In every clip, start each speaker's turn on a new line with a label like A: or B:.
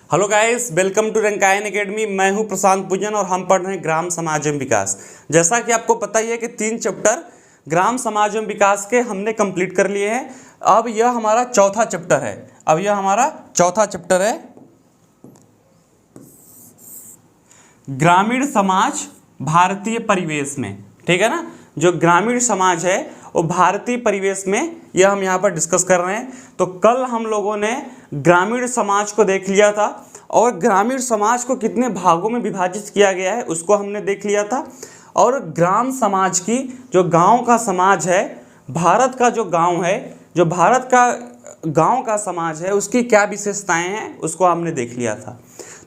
A: Hello guys, welcome to Rankayan Academy. मैं हूं प्रशांत पूजन और हम पढ़ रहे हैं ग्राम समाज एवं विकास। जैसा कि आपको पता ही है कि 3 चैप्टर ग्राम समाज एवं विकास के हमने कंप्लीट कर लिए हैं। अब यह हमारा चौथा चैप्टर है ग्रामीण समाज भारतीय परिवेश में। ठीक है ना, जो ग्रामीण समाज है वो भारतीय परिवेश में, यह हम यहाँ पर डिस्कस कर रहे हैं। तो कल हम लोगों ने ग्रामीण समाज को देख लिया था और ग्रामीण समाज को कितने भागों में विभाजित किया गया है उसको हमने देख लिया था। और ग्राम समाज की, जो गांव का समाज है, भारत का जो गांव है, जो भारत का गांव का समाज है, उसकी क्या विशेषताएं हैं उसको हमने देख लिया था।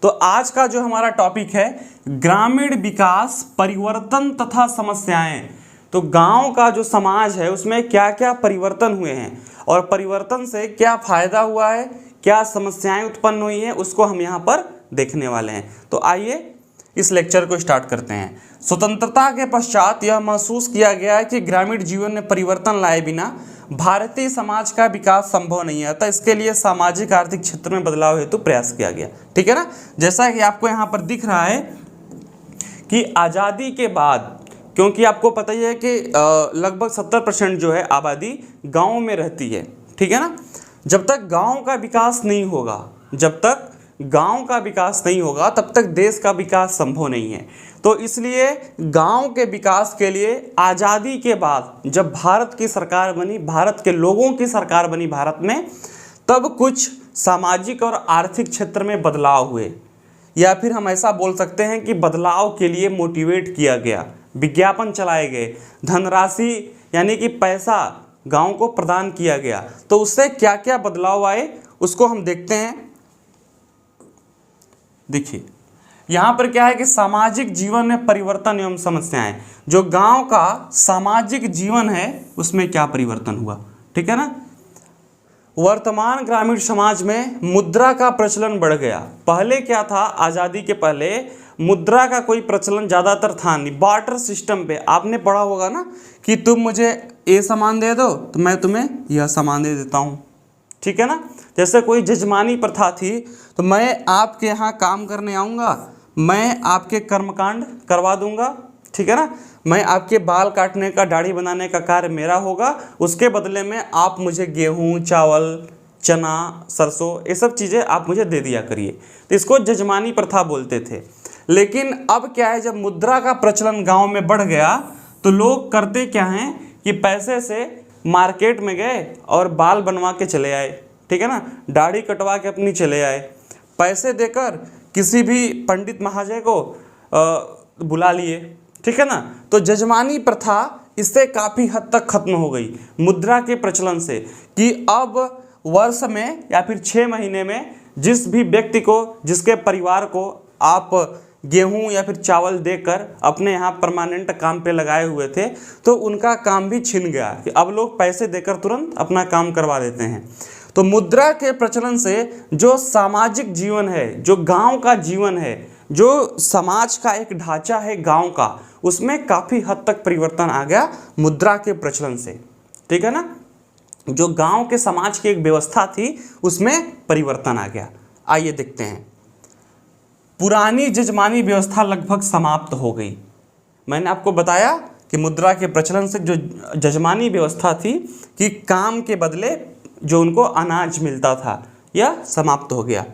A: तो आज का जो हमारा टॉपिक है ग्रामीण विकास, परिवर्तन तथा समस्याएं। तो गांव का जो समाज है उसमें क्या क्या परिवर्तन हुए हैं और परिवर्तन से क्या फायदा हुआ है, क्या समस्याएं उत्पन्न हुई हैं, उसको हम यहाँ पर देखने वाले हैं। तो आइए इस लेक्चर को स्टार्ट करते हैं। स्वतंत्रता के पश्चात यह महसूस किया गया है कि ग्रामीण जीवन में परिवर्तन लाए बिना भारतीय समाज का विकास संभव नहीं है, अतः इसके लिए सामाजिक आर्थिक क्षेत्र में बदलाव हेतु प्रयास किया गया। ठीक है ना, जैसा कि आपको यहाँ पर दिख रहा है कि आज़ादी के बाद, क्योंकि आपको पता ही है कि लगभग 70% जो है आबादी गाँव में रहती है। ठीक है ना, जब तक गाँव का विकास नहीं होगा तब तक देश का विकास संभव नहीं है। तो इसलिए गांव के विकास के लिए आज़ादी के बाद जब भारत की सरकार बनी, भारत के लोगों की सरकार बनी भारत में, तब कुछ सामाजिक और आर्थिक क्षेत्र में बदलाव हुए, या फिर हम ऐसा बोल सकते हैं कि बदलाव के लिए मोटिवेट किया गया, विज्ञापन चलाए गए, धनराशि यानी कि पैसा गांव को प्रदान किया गया। तो उससे क्या क्या बदलाव आए उसको हम देखते हैं। देखिए यहाँ पर क्या है कि सामाजिक जीवन में परिवर्तन एवं समस्याएं। जो गांव का सामाजिक जीवन है उसमें क्या परिवर्तन हुआ। ठीक है ना, वर्तमान ग्रामीण समाज में मुद्रा का प्रचलन बढ़ गया। पहले क्या था, आज़ादी के पहले मुद्रा का कोई प्रचलन ज़्यादातर था नहीं। बार्टर सिस्टम पे आपने पढ़ा होगा ना कि तुम मुझे ये सामान दे दो तो मैं तुम्हें यह सामान दे देता हूँ। ठीक है ना, जैसे कोई जजमानी प्रथा थी, तो मैं आपके यहाँ काम करने आऊँगा, मैं आपके कर्मकांड करवा दूंगा। ठीक है ना, मैं आपके बाल काटने का, दाढ़ी बनाने का कार्य मेरा होगा, उसके बदले में आप मुझे गेहूँ, चावल, चना, सरसों, ये सब चीज़ें आप मुझे दे दिया करिए। तो इसको जजमानी प्रथा बोलते थे। लेकिन अब क्या है, जब मुद्रा का प्रचलन गांव में बढ़ गया तो लोग करते क्या हैं कि पैसे से मार्केट में गए और बाल बनवा के चले आए। ठीक है ना, दाढ़ी कटवा के अपनी चले आए, पैसे देकर किसी भी पंडित महाजय को बुला लिए। ठीक है ना, तो जजमानी प्रथा इससे काफ़ी हद तक खत्म हो गई मुद्रा के प्रचलन से, कि अब वर्ष में या फिर 6 महीने में जिस भी व्यक्ति को, जिसके परिवार को आप गेहूं या फिर चावल देकर अपने यहाँ परमानेंट काम पे लगाए हुए थे, तो उनका काम भी छिन गया कि अब लोग पैसे देकर तुरंत अपना काम करवा देते हैं। तो मुद्रा के प्रचलन से जो सामाजिक जीवन है, जो गांव का जीवन है, जो समाज का एक ढांचा है गांव का, उसमें काफ़ी हद तक परिवर्तन आ गया मुद्रा के प्रचलन से। ठीक है ना, जो गांव के समाज की एक व्यवस्था थी उसमें परिवर्तन आ गया। आइए देखते हैं। पुरानी जजमानी व्यवस्था लगभग समाप्त हो गई। मैंने आपको बताया कि मुद्रा के प्रचलन से जो जजमानी व्यवस्था थी कि काम के बदले जो उनको अनाज मिलता था, यह समाप्त हो गया।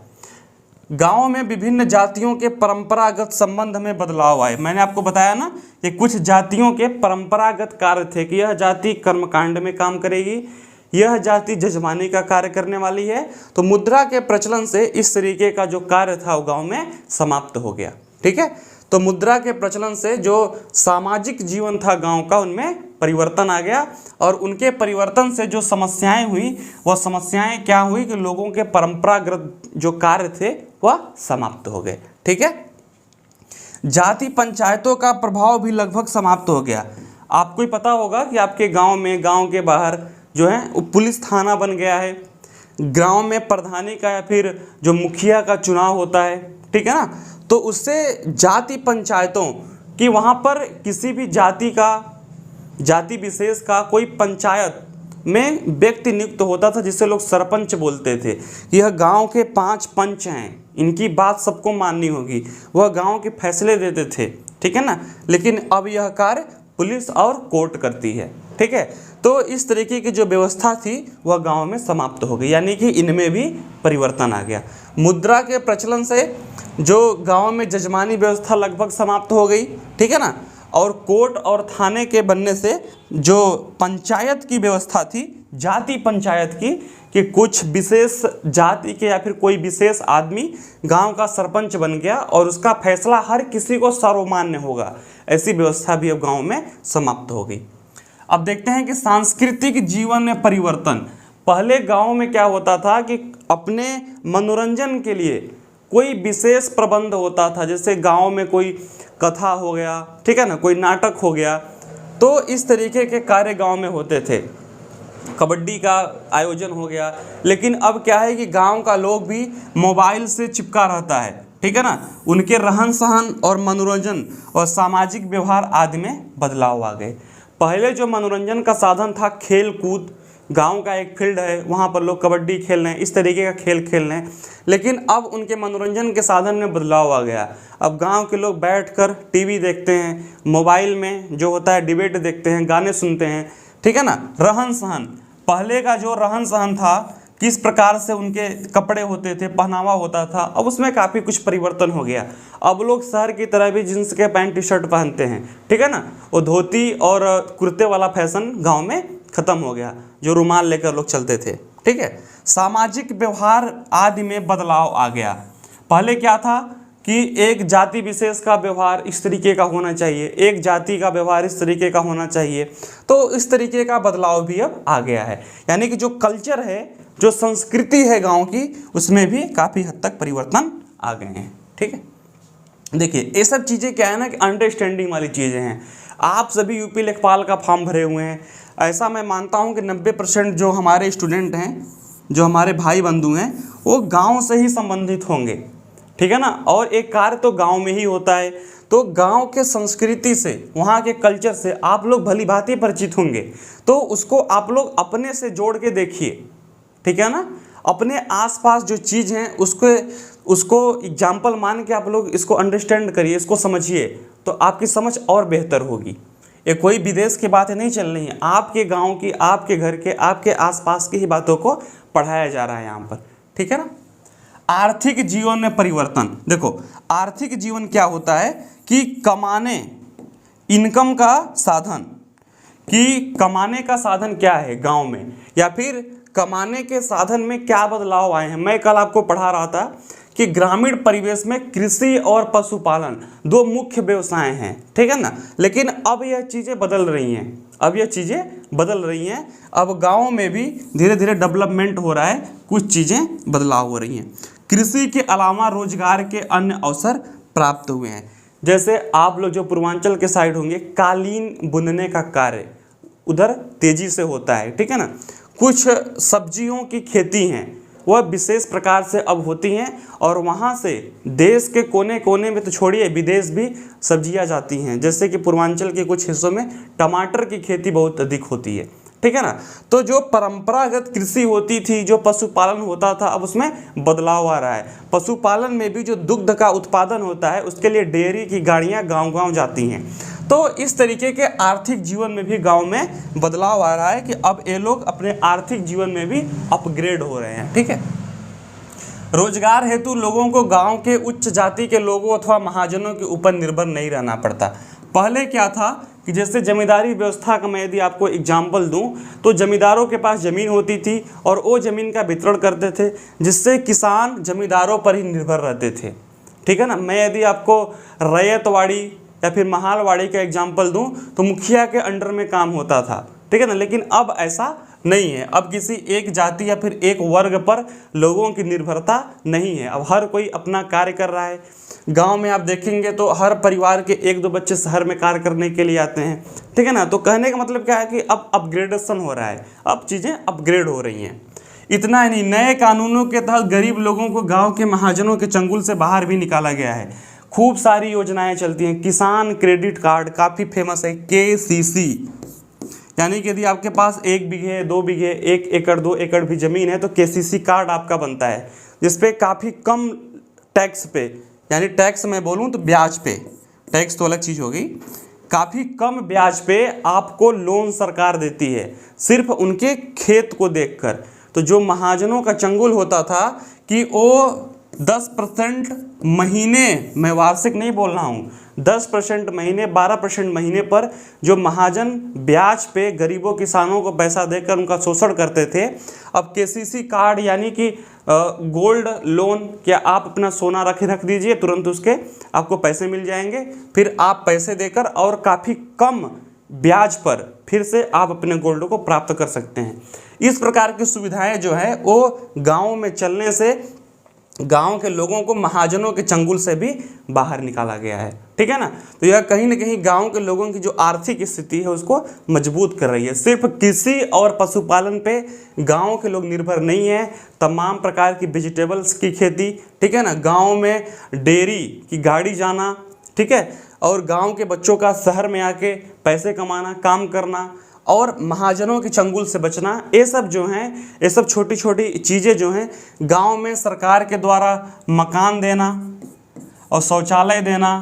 A: गांव में विभिन्न जातियों के परंपरागत संबंध में बदलाव आए। मैंने आपको बताया ना कि कुछ जातियों के परंपरागत कार्य थे कि यह जाति कर्मकांड में काम करेगी, यह जाति जजमानी का कार्य करने वाली है। तो मुद्रा के प्रचलन से इस तरीके का जो कार्य था वो गांव में समाप्त हो गया। ठीक है, तो मुद्रा के प्रचलन से जो सामाजिक जीवन था गांव का, उनमें परिवर्तन आ गया। और उनके परिवर्तन से जो समस्याएं हुई, वह समस्याएं क्या हुई कि लोगों के परंपरागत जो कार्य थे वह समाप्त हो गए। ठीक है, जाति पंचायतों का प्रभाव भी लगभग समाप्त हो गया। आपको ही पता होगा कि आपके गांव में, गांव के बाहर जो है वो पुलिस थाना बन गया है। गांव में प्रधानी का या फिर जो मुखिया का चुनाव होता है, ठीक है ना, तो उससे जाति पंचायतों की, वहाँ पर किसी भी जाति का, जाति विशेष का कोई पंचायत में व्यक्ति नियुक्त होता था जिसे लोग सरपंच बोलते थे। यह गांव के 5 पंच हैं। इनकी बात सबको माननी होगी, वह गांव के फैसले देते थे, ठीक है ना। लेकिन अब यह कार्य पुलिस और कोर्ट करती है, ठीक है। तो इस तरीके की जो व्यवस्था थी वह गांव में समाप्त हो गई, यानी कि इनमें भी परिवर्तन आ गया। मुद्रा के प्रचलन से जो गांव में जजमानी व्यवस्था लगभग समाप्त हो गई, ठीक है ना। और कोर्ट और थाने के बनने से जो पंचायत की व्यवस्था थी, जाति पंचायत की, कि कुछ विशेष जाति के या फिर कोई विशेष आदमी गांव का सरपंच बन गया और उसका फैसला हर किसी को सर्वमान्य होगा, ऐसी व्यवस्था भी अब गांव में समाप्त हो गई। अब देखते हैं कि सांस्कृतिक जीवन में परिवर्तन। पहले गांव में क्या होता था कि अपने मनोरंजन के लिए कोई विशेष प्रबंध होता था, जैसे गांव में कोई कथा हो गया, ठीक है ना, कोई नाटक हो गया, तो इस तरीके के कार्य गांव में होते थे। कबड्डी का आयोजन हो गया। लेकिन अब क्या है कि गांव का लोग भी मोबाइल से चिपका रहता है, ठीक है ना। उनके रहन सहन और मनोरंजन और सामाजिक व्यवहार आदि में बदलाव आ गए। पहले जो मनोरंजन का साधन था खेल कूद, गांव का एक फील्ड है, वहाँ पर लोग कबड्डी खेल रहे हैं, इस तरीके का खेल खेल रहे हैं। लेकिन अब उनके मनोरंजन के साधन में बदलाव आ गया। अब गांव के लोग बैठकर टीवी देखते हैं, मोबाइल में जो होता है डिबेट देखते हैं, गाने सुनते हैं, ठीक है ना। रहन सहन, पहले का जो रहन सहन था, किस प्रकार से उनके कपड़े होते थे, पहनावा होता था, अब उसमें काफ़ी कुछ परिवर्तन हो गया। अब लोग शहर की तरह भी जींस के पैंट टी शर्ट पहनते हैं, ठीक है ना। वो धोती और कुर्ते वाला फैशन गांव में ख़त्म हो गया, जो रुमाल लेकर लोग चलते थे, ठीक है। सामाजिक व्यवहार आदि में बदलाव आ गया। पहले क्या था कि एक जाति विशेष का व्यवहार इस तरीके का होना चाहिए, एक जाति का व्यवहार इस तरीके का होना चाहिए, तो इस तरीके का बदलाव भी अब आ गया है। यानी कि जो कल्चर है, जो संस्कृति है गांव की, उसमें भी काफ़ी हद तक परिवर्तन आ गए हैं, ठीक है। देखिए ये सब चीज़ें क्या है ना कि अंडरस्टैंडिंग वाली चीज़ें हैं। आप सभी यूपी लेखपाल का फॉर्म भरे हुए हैं, ऐसा मैं मानता हूँ कि 90% जो हमारे स्टूडेंट हैं, जो हमारे भाई बंधु हैं, वो गांव से ही संबंधित होंगे, ठीक है ना। और एक कार्य तो गांव में ही होता है, तो गांव के संस्कृति से, वहाँ के कल्चर से आप लोग भली भांति परिचित होंगे, तो उसको आप लोग अपने से जोड़ के देखिए, ठीक है ना। अपने आसपास जो चीज़ हैं उसको एग्जाम्पल मान के आप लोग इसको अंडरस्टैंड करिए, इसको समझिए, तो आपकी समझ और बेहतर होगी। ये कोई विदेश की बातें नहीं चल रही हैं, आपके गांव की, आपके घर के, आपके आसपास की ही बातों को पढ़ाया जा रहा है यहाँ पर, ठीक है ना। आर्थिक जीवन में परिवर्तन। देखो आर्थिक जीवन क्या होता है कि कमाने, इनकम का साधन, कि कमाने का साधन क्या है गांव में, या फिर कमाने के साधन में क्या बदलाव आए हैं। मैं कल आपको पढ़ा रहा था कि ग्रामीण परिवेश में कृषि और पशुपालन दो मुख्य व्यवसाय हैं, ठीक है ना। लेकिन अब यह चीज़ें बदल रही हैं, अब गाँव में भी धीरे धीरे डेवलपमेंट हो रहा है, कुछ चीज़ें बदलाव हो रही हैं। कृषि के अलावा रोजगार के अन्य अवसर प्राप्त हुए हैं। जैसे आप लोग जो पूर्वांचल के साइड होंगे, कालीन बुनने का कार्य उधर तेजी से होता है, ठीक है ना। कुछ सब्जियों की खेती हैं, वह विशेष प्रकार से अब होती हैं, और वहाँ से देश के कोने कोने में तो छोड़िए, विदेश भी सब्जियाँ जाती हैं। जैसे कि पूर्वांचल के कुछ हिस्सों में टमाटर की खेती बहुत अधिक होती है, ठीक है ना। तो जो परंपरागत कृषि होती थी, जो पशुपालन होता था, अब उसमें बदलाव आ रहा है। पशुपालन में भी जो दुग्ध का उत्पादन होता है, उसके लिए डेयरी की गाड़ियाँ गांव-गांव जाती हैं। तो इस तरीके के आर्थिक जीवन में भी गांव में बदलाव आ रहा है कि अब ये लोग अपने आर्थिक जीवन में भी अपग्रेड हो रहे हैं, ठीक है। रोजगार हेतु लोगों को गांव के उच्च जाति के लोगों अथवा महाजनों के ऊपर निर्भर नहीं रहना पड़ता। पहले क्या था कि जैसे जमींदारी व्यवस्था का मैं यदि आपको एग्जाम्पल दूं, तो जमींदारों के पास ज़मीन होती थी और वो ज़मीन का वितरण करते थे, जिससे किसान जमींदारों पर ही निर्भर रहते थे, ठीक है ना। मैं यदि आपको रैयतवाड़ी या फिर महालवाड़ी का एग्जाम्पल दूं, तो मुखिया के अंडर में काम होता था, ठीक है ना। लेकिन अब ऐसा नहीं है, अब किसी एक जाति या फिर एक वर्ग पर लोगों की निर्भरता नहीं है, अब हर कोई अपना कार्य कर रहा है। गांव में आप देखेंगे तो हर परिवार के 1-2 बच्चे शहर में कार्य करने के लिए आते हैं, ठीक है ना। तो कहने का मतलब क्या है कि अब अपग्रेडेशन हो रहा है, अब चीज़ें अपग्रेड हो रही हैं। इतना ही नहीं, नए कानूनों के तहत गरीब लोगों को गाँव के महाजनों के चंगुल से बाहर भी निकाला गया है। खूब सारी योजनाएं चलती हैं। किसान क्रेडिट कार्ड काफ़ी फेमस है, KCC, यानी कि यदि आपके पास 1 बीघे 2 बीघे 1 एकड़ 2 एकड़ भी ज़मीन है, तो KCC कार्ड आपका बनता है, जिसपे काफ़ी कम टैक्स पे, यानी टैक्स मैं बोलूँ तो ब्याज पे, टैक्स तो अलग चीज़ हो गई, काफ़ी कम ब्याज पे आपको लोन सरकार देती है सिर्फ उनके खेत को देखकर। तो जो महाजनों का चंगुल होता था कि वो 10% महीने, मैं वार्षिक नहीं बोल रहा हूँ, 10% महीने, 12% महीने पर जो महाजन ब्याज पे गरीबों किसानों को पैसा देकर उनका शोषण करते थे, अब केसीसी कार्ड यानी कि गोल्ड लोन, क्या आप अपना सोना रख दीजिए, तुरंत उसके आपको पैसे मिल जाएंगे, फिर आप पैसे देकर और काफ़ी कम ब्याज पर फिर से आप अपने गोल्ड को प्राप्त कर सकते हैं। इस प्रकार की सुविधाएं जो है वो गाँव में चलने से गांव के लोगों को महाजनों के चंगुल से भी बाहर निकाला गया है, ठीक है ना। तो यह कहीं ना कहीं गांव के लोगों की जो आर्थिक स्थिति है उसको मजबूत कर रही है। सिर्फ कृषि और पशुपालन पे गांव के लोग निर्भर नहीं है, तमाम प्रकार की वेजिटेबल्स की खेती, ठीक है ना, गांव में डेयरी की गाड़ी जाना, ठीक है, और गांव के बच्चों का शहर में आके पैसे कमाना, काम करना और महाजनों के चंगुल से बचना, ये सब जो हैं, ये सब छोटी छोटी चीज़ें जो हैं गांव में सरकार के द्वारा मकान देना और शौचालय देना,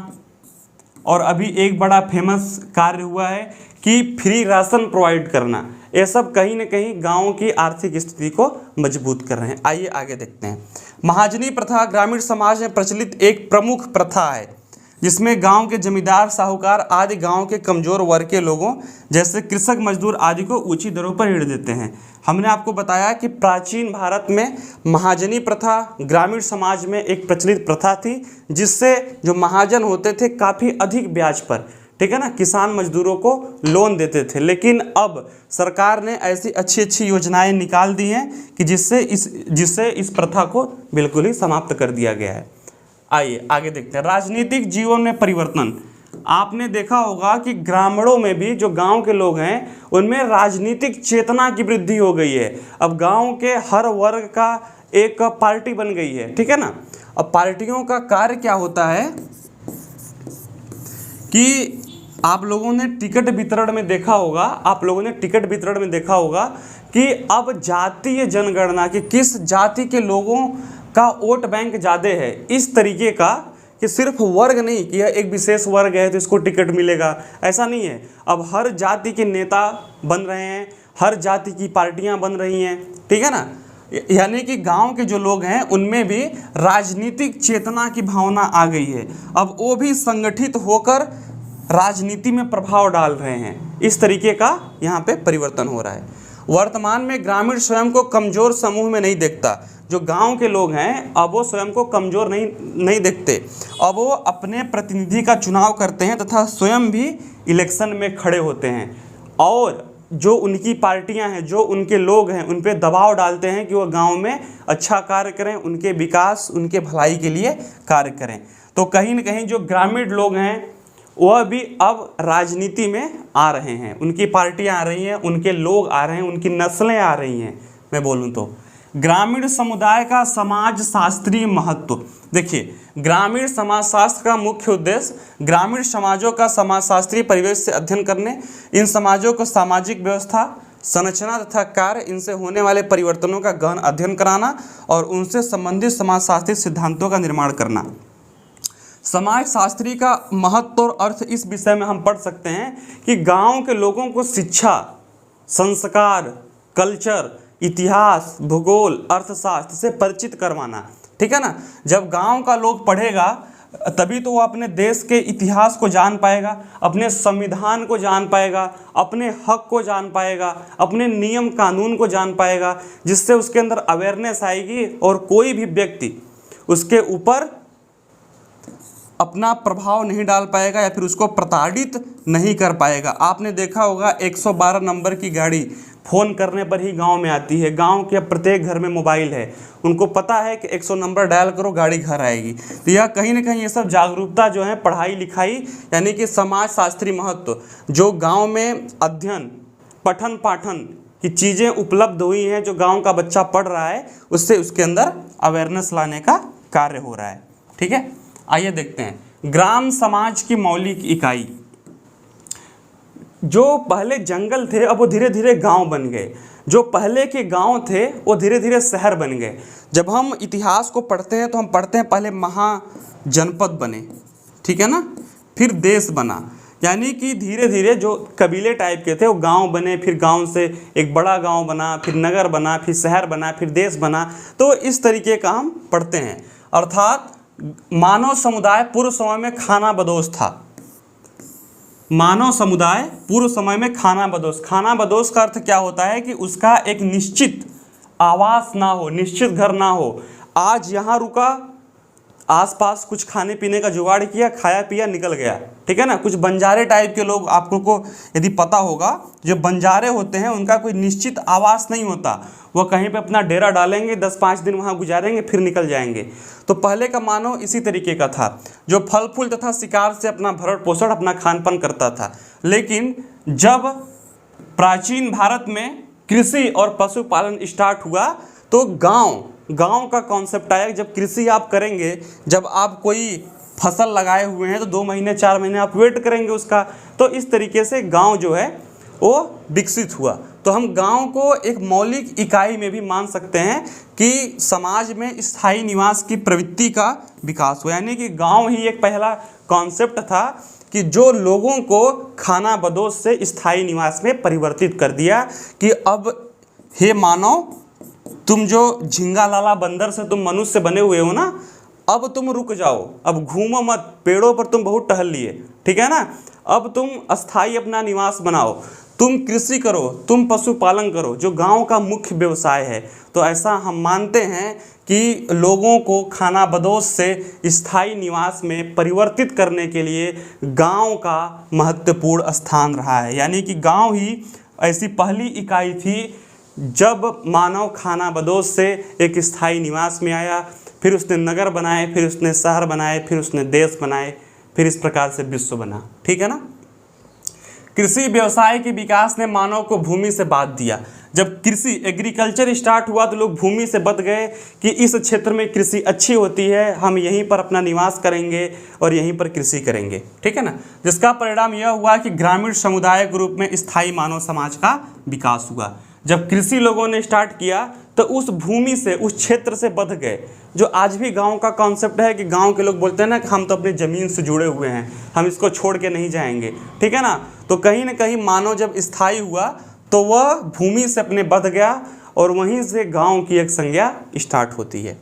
A: और अभी एक बड़ा फेमस कार्य हुआ है कि फ्री राशन प्रोवाइड करना, ये सब कहीं ना कहीं गाँव की आर्थिक स्थिति को मजबूत कर रहे हैं। आइए आगे देखते हैं। महाजनी प्रथा ग्रामीण समाज में प्रचलित एक प्रमुख प्रथा है जिसमें गांव के जमींदार, साहूकार आदि गांव के कमजोर वर्ग के लोगों जैसे कृषक, मजदूर आदि को ऊंची दरों पर ऋण देते हैं। हमने आपको बताया कि प्राचीन भारत में महाजनी प्रथा ग्रामीण समाज में एक प्रचलित प्रथा थी जिससे जो महाजन होते थे काफ़ी अधिक ब्याज पर, ठीक है ना, किसान मजदूरों को लोन देते थे। लेकिन अब सरकार ने ऐसी अच्छी अच्छी योजनाएं निकाल दी हैं कि जिससे इस प्रथा को बिल्कुल ही समाप्त कर दिया गया है। आइए आगे देखते हैं। राजनीतिक जीवन में परिवर्तन। आपने देखा होगा कि ग्रामीणों में भी जो गांव के लोग हैं उनमें राजनीतिक चेतना की वृद्धि हो गई है। अब गांव के हर वर्ग का एक पार्टी बन गई है, ठीक है ना। अब पार्टियों का कार्य क्या होता है कि आप लोगों ने टिकट वितरण में देखा होगा, कि अब जातीय जनगणना कि किस जाति के लोगों का वोट बैंक ज़्यादा है, इस तरीके का, कि सिर्फ वर्ग नहीं कि यह एक विशेष वर्ग है तो इसको टिकट मिलेगा, ऐसा नहीं है। अब हर जाति के नेता बन रहे हैं, हर जाति की पार्टियां बन रही हैं, ठीक है ना। यानी कि गांव के जो लोग हैं उनमें भी राजनीतिक चेतना की भावना आ गई है। अब वो भी संगठित होकर राजनीति में प्रभाव डाल रहे हैं। इस तरीके का यहाँ पे परिवर्तन हो रहा है। वर्तमान में ग्रामीण स्वयं को कमजोर समूह में नहीं देखता। जो गांव के लोग हैं अब वो स्वयं को कमज़ोर नहीं देखते। अब वो अपने प्रतिनिधि का चुनाव करते हैं तथा स्वयं भी इलेक्शन में खड़े होते हैं, और जो उनकी पार्टियां हैं, जो उनके लोग हैं, उन पे दबाव डालते हैं कि वो गांव में अच्छा कार्य करें, उनके विकास, उनके भलाई के लिए कार्य करें। तो कहीं न कहीं जो ग्रामीण लोग हैं वह भी अब राजनीति में आ रहे हैं, उनकी पार्टियां आ रही हैं, उनके लोग आ रहे हैं, उनकी नस्लें आ रही हैं। मैं बोलूँ तो ग्रामीण समुदाय का समाज शास्त्रीय महत्व। देखिए, ग्रामीण समाजशास्त्र का मुख्य उद्देश्य ग्रामीण समाजों का समाजशास्त्रीय परिवेश से अध्ययन करने, इन समाजों को सामाजिक व्यवस्था, संरचना तथा कार्य, इनसे होने वाले परिवर्तनों का गहन अध्ययन कराना और उनसे संबंधित समाजशास्त्रीय सिद्धांतों का निर्माण करना। समाजशास्त्री का महत्व और अर्थ इस विषय में हम पढ़ सकते हैं कि गाँव के लोगों को शिक्षा, संस्कार, कल्चर, इतिहास, भूगोल, अर्थशास्त्र से परिचित करवाना, ठीक है ना। जब गांव का लोग पढ़ेगा तभी तो वो अपने देश के इतिहास को जान पाएगा, अपने संविधान को जान पाएगा, अपने हक को जान पाएगा, अपने नियम कानून को जान पाएगा, जिससे उसके अंदर अवेयरनेस आएगी और कोई भी व्यक्ति उसके ऊपर अपना प्रभाव नहीं डाल पाएगा या फिर उसको प्रताड़ित नहीं कर पाएगा। आपने देखा होगा 112 नंबर की गाड़ी फ़ोन करने पर ही गांव में आती है। गांव के प्रत्येक घर में मोबाइल है, उनको पता है कि 100 नंबर डायल करो गाड़ी घर आएगी। तो यह कहीं ना कहीं ये सब जागरूकता जो है, पढ़ाई लिखाई यानी कि समाजशास्त्री महत्व, जो गांव में अध्ययन, पठन पाठन की चीज़ें उपलब्ध हुई हैं, जो गांव का बच्चा पढ़ रहा है, उससे उसके अंदर अवेयरनेस लाने का कार्य हो रहा है, ठीक है। आइए देखते हैं ग्राम समाज की मौलिक इकाई। जो पहले जंगल थे अब वो धीरे धीरे गांव बन गए, जो पहले के गांव थे वो धीरे धीरे शहर बन गए। जब हम इतिहास को पढ़ते हैं तो हम पढ़ते हैं पहले महाजनपद बने, ठीक है ना, फिर देश बना, यानी कि धीरे धीरे जो कबीले टाइप के थे वो गांव बने, फिर गांव से एक बड़ा गांव बना, फिर नगर बना, फिर शहर बना, फिर देश बना। तो इस तरीके का हम पढ़ते हैं। अर्थात मानव समुदाय पूर्व समय में खानाबदोश था। मानव समुदाय पूर्व समय में खानाबदोश। खानाबदोश का अर्थ क्या होता है कि उसका एक निश्चित आवास ना हो, निश्चित घर ना हो। आज यहाँ रुका, आसपास कुछ खाने पीने का जुगाड़ किया, खाया पिया, निकल गया, ठीक है ना। कुछ बंजारे टाइप के लोग, आप लोग को यदि पता होगा, जो बंजारे होते हैं उनका कोई निश्चित आवास नहीं होता, वो कहीं पे अपना डेरा डालेंगे, 10-5 दिन वहाँ गुजारेंगे, फिर निकल जाएंगे। तो पहले का मानव इसी तरीके का था, जो फल फूल तथा शिकार से अपना भरण पोषण, अपना खान पान करता था। लेकिन जब प्राचीन भारत में कृषि और पशुपालन स्टार्ट हुआ तो गांव का कॉन्सेप्ट आया। जब कृषि आप करेंगे, जब आप कोई फसल लगाए हुए हैं तो 2 महीने 4 महीने आप वेट करेंगे उसका, तो इस तरीके से गांव जो है वो विकसित हुआ। तो हम गांव को एक मौलिक इकाई में भी मान सकते हैं कि समाज में स्थायी निवास की प्रवृत्ति का विकास हुआ, यानी कि गांव ही एक पहला कॉन्सेप्ट था कि जो लोगों को खानाबदोश से स्थायी निवास में परिवर्तित कर दिया कि अब हे मानव, तुम जो झिंगा लाला बंदर से तुम मनुष्य बने हुए हो ना, अब तुम रुक जाओ, अब घूमो मत, पेड़ों पर तुम बहुत टहल लिए, ठीक है ना, अब तुम अस्थाई अपना निवास बनाओ, तुम कृषि करो, तुम पशुपालन करो, जो गांव का मुख्य व्यवसाय है। तो ऐसा हम मानते हैं कि लोगों को खानाबदोश से स्थायी निवास में परिवर्तित करने के लिए गांव का महत्वपूर्ण स्थान रहा है। यानी कि गांव ही ऐसी पहली इकाई थी जब मानव खानाबदोश से एक स्थायी निवास में आया, फिर उसने नगर बनाए, फिर उसने शहर बनाए, फिर उसने देश बनाए, फिर इस प्रकार से विश्व बना, ठीक है ना। कृषि व्यवसाय के विकास ने मानव को भूमि से बांध दिया। जब कृषि एग्रीकल्चर स्टार्ट हुआ तो लोग भूमि से बंध गए कि इस क्षेत्र में कृषि अच्छी होती है, हम यहीं पर अपना निवास करेंगे और यहीं पर कृषि करेंगे, ठीक है ना। जिसका परिणाम यह हुआ कि ग्रामीण समुदाय के रूप में स्थायी मानव समाज का विकास हुआ। जब कृषि लोगों ने स्टार्ट किया तो उस भूमि से, उस क्षेत्र से बंध गए। जो आज भी गांव का कॉन्सेप्ट है कि गांव के लोग बोलते हैं ना कि हम तो अपनी ज़मीन से जुड़े हुए हैं, हम इसको छोड़ के नहीं जाएंगे, ठीक है ना। तो कहीं ना कहीं मानव जब स्थायी हुआ तो वह भूमि से अपने बंध गया और वहीं से गांव की एक संज्ञा स्टार्ट होती है।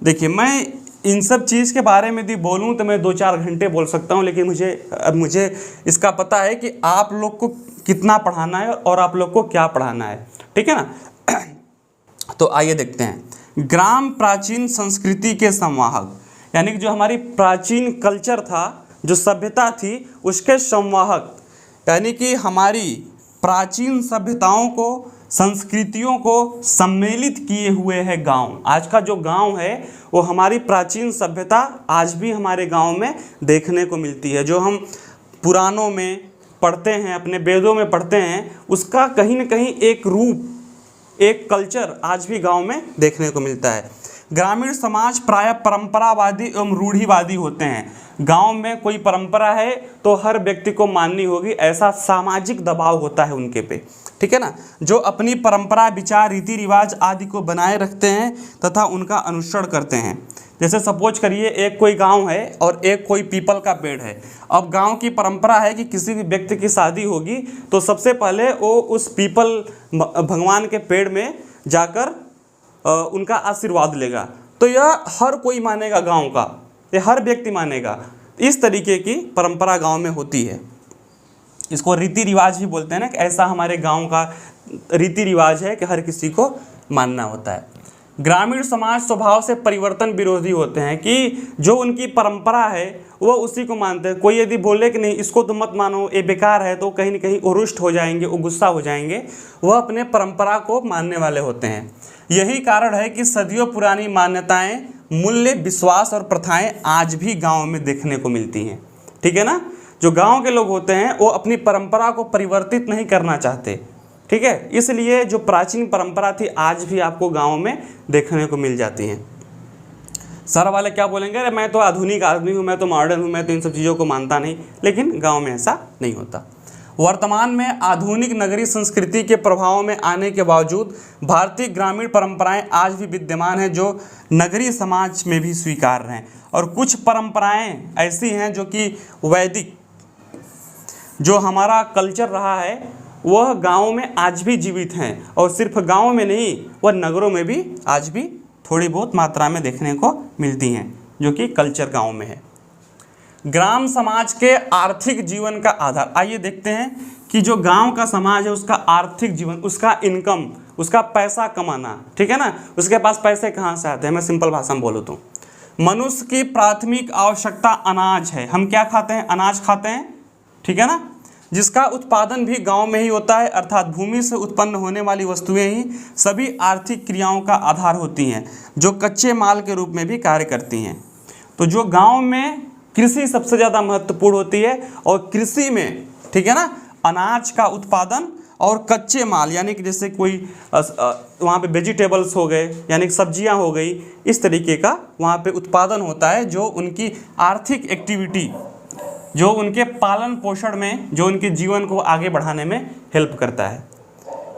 A: देखिए, मैं इन सब चीज़ के बारे में यदि बोलूँ तो मैं 2-4 घंटे बोल सकता हूँ, लेकिन मुझे इसका पता है कि आप लोग को कितना पढ़ाना है और आप लोग को क्या पढ़ाना है, ठीक है ना। तो आइए देखते हैं। ग्राम प्राचीन संस्कृति के संवाहक, यानी कि जो हमारी प्राचीन कल्चर था, जो सभ्यता थी, उसके संवाहक, यानी कि हमारी प्राचीन सभ्यताओं को, संस्कृतियों को सम्मिलित किए हुए है गांव। आज का जो गांव है वो हमारी प्राचीन सभ्यता आज भी हमारे गांव में देखने को मिलती है। जो हम पुराणों में पढ़ते हैं, अपने वेदों में पढ़ते हैं, उसका कहीं ना कहीं एक रूप, एक कल्चर आज भी गांव में देखने को मिलता है। ग्रामीण समाज प्रायः परंपरावादी एवं रूढ़िवादी होते हैं। गांव में कोई परंपरा है तो हर व्यक्ति को माननी होगी, ऐसा सामाजिक दबाव होता है उनके पे, ठीक है ना। जो अपनी परंपरा, विचार, रीति रिवाज आदि को बनाए रखते हैं तथा उनका अनुसरण करते हैं। जैसे सपोज करिए एक कोई गांव है और एक कोई पीपल का पेड़ है। अब गांव की परंपरा है कि किसी भी व्यक्ति की शादी होगी तो सबसे पहले वो उस पीपल भगवान के पेड़ में जाकर उनका आशीर्वाद लेगा। तो यह हर कोई मानेगा, गांव का ये हर व्यक्ति मानेगा। इस तरीके की परंपरा गांव में होती है। इसको रीति रिवाज भी बोलते हैं ना, कि ऐसा हमारे गांव का रीति रिवाज है कि हर किसी को मानना होता है। ग्रामीण समाज स्वभाव से परिवर्तन विरोधी होते हैं कि जो उनकी परंपरा है वो उसी को मानते हैं। कोई यदि बोले कि नहीं इसको तो मत मानो, ये बेकार है, तो कहीं ना कहीं वो रुष्ट हो जाएंगे, वो गुस्सा हो जाएंगे, वह अपने परंपरा को मानने वाले होते हैं। यही कारण है कि सदियों पुरानी मान्यताएं, मूल्य, विश्वास और प्रथाएं आज भी गाँव में देखने को मिलती हैं, ठीक है ना। जो गाँव के लोग होते हैं वो अपनी परंपरा को परिवर्तित नहीं करना चाहते, ठीक है। इसलिए जो प्राचीन परंपरा थी आज भी आपको गाँव में देखने को मिल जाती हैं। शहर वाले क्या बोलेंगे, अरे मैं तो आधुनिक आदमी हूँ, मैं तो मॉडर्न हूँ, मैं तो इन सब चीज़ों को मानता नहीं, लेकिन गांव में ऐसा नहीं होता। वर्तमान में आधुनिक नगरीय संस्कृति के प्रभाव में आने के बावजूद भारतीय ग्रामीण परंपराएं आज भी विद्यमान हैं जो नगरीय समाज में भी स्वीकार्य हैं, और कुछ परंपराएं ऐसी हैं जो कि वैदिक जो हमारा कल्चर रहा है वह गाँव में आज भी जीवित हैं, और सिर्फ गाँव में नहीं वह नगरों में भी आज भी थोड़ी बहुत मात्रा में देखने को मिलती हैं, जो कि कल्चर गाँव में है। ग्राम समाज के आर्थिक जीवन का आधार, आइए देखते हैं कि जो गांव का समाज है उसका आर्थिक जीवन, उसका इनकम, उसका पैसा कमाना, ठीक है ना, उसके पास पैसे कहाँ से आते हैं। मैं सिंपल भाषा में बोलूँ तो मनुष्य की प्राथमिक आवश्यकता अनाज है। हम क्या खाते हैं? अनाज खाते हैं, ठीक है ना, जिसका उत्पादन भी गांव में ही होता है, अर्थात भूमि से उत्पन्न होने वाली वस्तुएं ही सभी आर्थिक क्रियाओं का आधार होती हैं, जो कच्चे माल के रूप में भी कार्य करती हैं। तो जो गांव में कृषि सबसे ज़्यादा महत्वपूर्ण होती है, और कृषि में, ठीक है ना, अनाज का उत्पादन और कच्चे माल यानी कि जैसे कोई वहाँ पे वेजिटेबल्स हो गए यानी कि सब्जियाँ हो गई, इस तरीके का वहाँ पे उत्पादन होता है जो उनकी आर्थिक एक्टिविटी, जो उनके पालन पोषण में, जो उनके जीवन को आगे बढ़ाने में हेल्प करता है।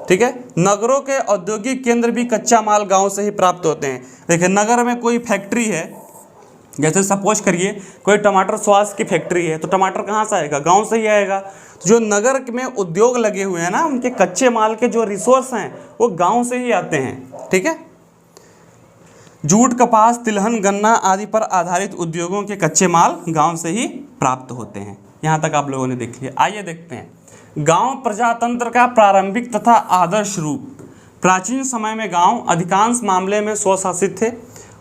A: ठीक है, नगरों के औद्योगिक केंद्र भी कच्चा माल गांव से ही प्राप्त होते हैं। देखिए, नगर में कोई फैक्ट्री है, जैसे सपोज करिए कोई टमाटर सॉस की फैक्ट्री है, तो टमाटर कहाँ से आएगा? गांव से ही आएगा। तो जो नगर में उद्योग लगे हुए हैं ना, उनके कच्चे माल के जो रिसोर्स हैं वो गाँव से ही आते हैं। ठीक है, जूट, कपास, तिलहन, गन्ना आदि पर आधारित उद्योगों के कच्चे माल गांव से ही प्राप्त होते हैं। यहाँ तक आप लोगों ने देख लिया। आइए देखते हैं गांव प्रजातंत्र का प्रारंभिक तथा आदर्श रूप। प्राचीन समय में गांव अधिकांश मामले में स्वशासित थे।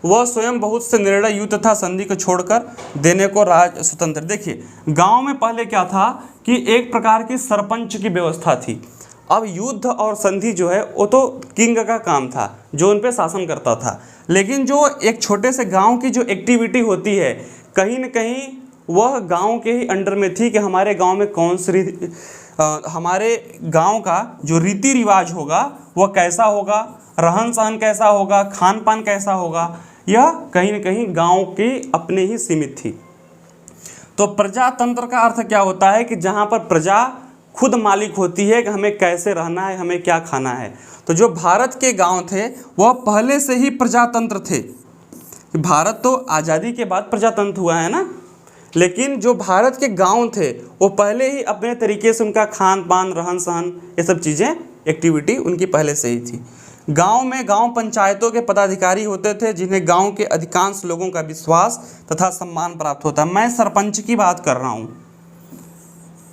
A: वह स्वयं बहुत से निर्णय, युद्ध तथा संधि को छोड़कर देने को राज स्वतंत्र। देखिए, गांव में पहले क्या था कि एक प्रकार की सरपंच की व्यवस्था थी। अब युद्ध और संधि जो है वो तो किंग का काम था, जो उन पे शासन करता था। लेकिन जो एक छोटे से गांव की जो एक्टिविटी होती है, कहीं न कहीं वह गांव के ही अंडर में थी कि हमारे गांव में कौन सी हमारे गांव का जो रीति रिवाज होगा वह कैसा होगा, रहन सहन कैसा होगा, खान पान कैसा होगा, यह कहीं न कहीं गांव के अपने ही सीमित थी। तो प्रजातंत्र का अर्थ क्या होता है कि जहाँ पर प्रजा खुद मालिक होती है कि हमें कैसे रहना है, हमें क्या खाना है। तो जो भारत के गांव थे वह पहले से ही प्रजातंत्र थे। भारत तो आज़ादी के बाद प्रजातंत्र हुआ है ना, लेकिन जो भारत के गांव थे वो पहले ही अपने तरीके से उनका खान पान, रहन सहन, ये सब चीज़ें, एक्टिविटी उनकी पहले से ही थी। गांव में गांव पंचायतों के पदाधिकारी होते थे जिन्हें गांव के अधिकांश लोगों का विश्वास तथा सम्मान प्राप्त होता। मैं सरपंच की बात कर रहा हूँ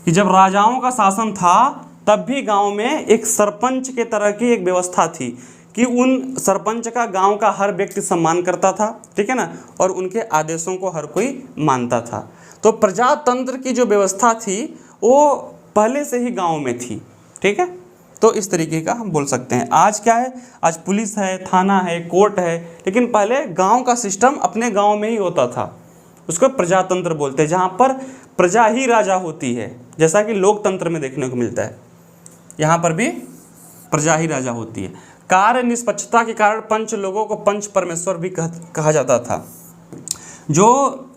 A: कि जब राजाओं का शासन था तब भी गांव में एक सरपंच के तरह की एक व्यवस्था थी कि उन सरपंच का गांव का हर व्यक्ति सम्मान करता था, ठीक है ना, और उनके आदेशों को हर कोई मानता था। तो प्रजातंत्र की जो व्यवस्था थी वो पहले से ही गांव में थी। ठीक है, तो इस तरीके का हम बोल सकते हैं। आज क्या है? आज पुलिस है, थाना है, कोर्ट है, लेकिन पहले गांव का सिस्टम अपने गांव में ही होता था। उसको प्रजातंत्र बोलते हैं, जहाँ पर प्रजा ही राजा होती है, जैसा कि लोकतंत्र में देखने को मिलता है। यहाँ पर भी प्रजा ही राजा होती है। कार्य निष्पक्षता के कारण पंच लोगों को पंच परमेश्वर भी कहा जाता था। जो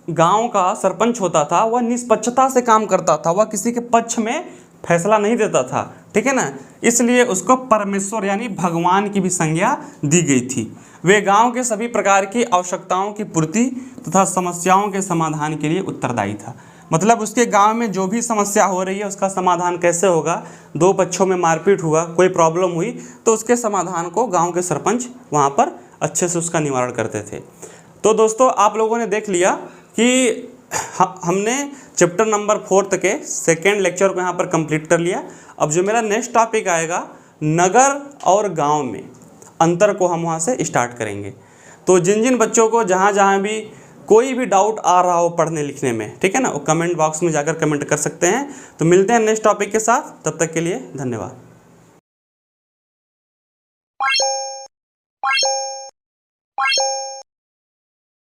A: गांव का सरपंच होता था वह निष्पक्षता से काम करता था, वह किसी के पक्ष में फैसला नहीं देता था, ठीक है ना, इसलिए उसको परमेश्वर यानी भगवान की भी संज्ञा दी गई थी। वे गांव के सभी प्रकार की आवश्यकताओं की पूर्ति तथा समस्याओं के समाधान के लिए उत्तरदायी था। मतलब उसके गांव में जो भी समस्या हो रही है उसका समाधान कैसे होगा, दो पक्षों में मारपीट हुआ, कोई प्रॉब्लम हुई, तो उसके समाधान को गांव के सरपंच वहां पर अच्छे से उसका निवारण करते थे। तो दोस्तों, आप लोगों ने देख लिया कि हमने चैप्टर नंबर 4 के सेकेंड लेक्चर को यहाँ पर कंप्लीट कर लिया। अब जो मेरा नेक्स्ट टॉपिक आएगा, नगर और गांव में अंतर को हम वहाँ से स्टार्ट करेंगे। तो जिन जिन बच्चों को जहाँ भी कोई भी डाउट आ रहा हो पढ़ने लिखने में, ठीक है ना, वो कमेंट बॉक्स में जाकर कमेंट कर सकते हैं। तो मिलते हैं नेक्स्ट टॉपिक के साथ, तब तक के लिए धन्यवाद।